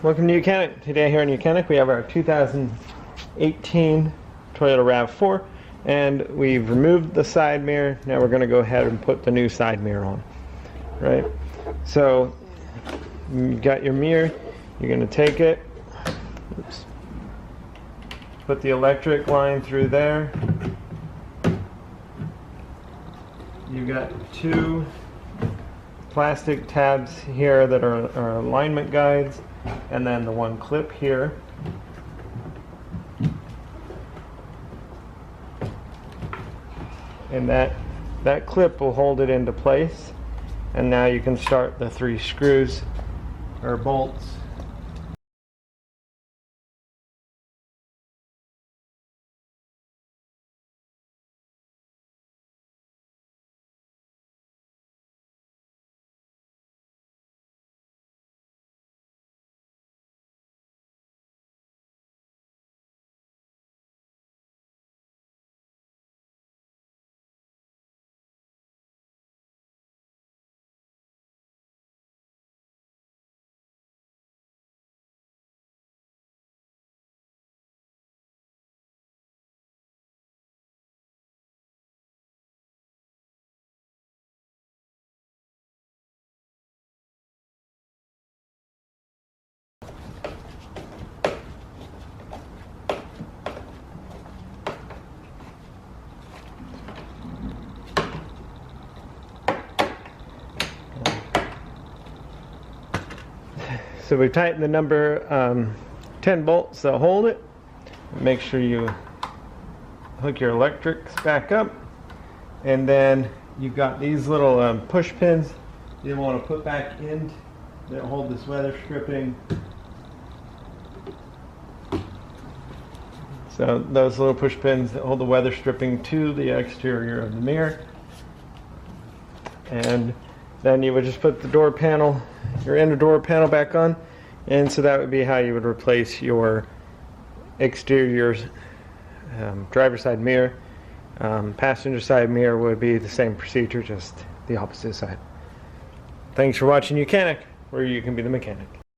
Welcome to YOUCANIC. Today here on YOUCANIC we have our 2018 Toyota RAV4 and we've removed the side mirror. Now we're going to go ahead and put the new side mirror on. Right? So you got your mirror, you're going to take it, oops, put the electric line through there. You've got two plastic tabs here that are alignment guides, and then the one clip here. And that clip will hold it into place. And now you can start the 3 screws or bolts. So we've tightened the number 10 bolts that hold it. Make sure you hook your electrics back up. And then you've got these little push pins you want to put back in that hold this weather stripping. So those little push pins that hold the weather stripping to the exterior of the mirror. And then you would just put the door panel, your inner door panel back on, and so that would be how you would replace your exterior driver's side mirror. Passenger side mirror would be the same procedure, just the opposite side. Thanks for watching YOUCANIC, where you can be the mechanic.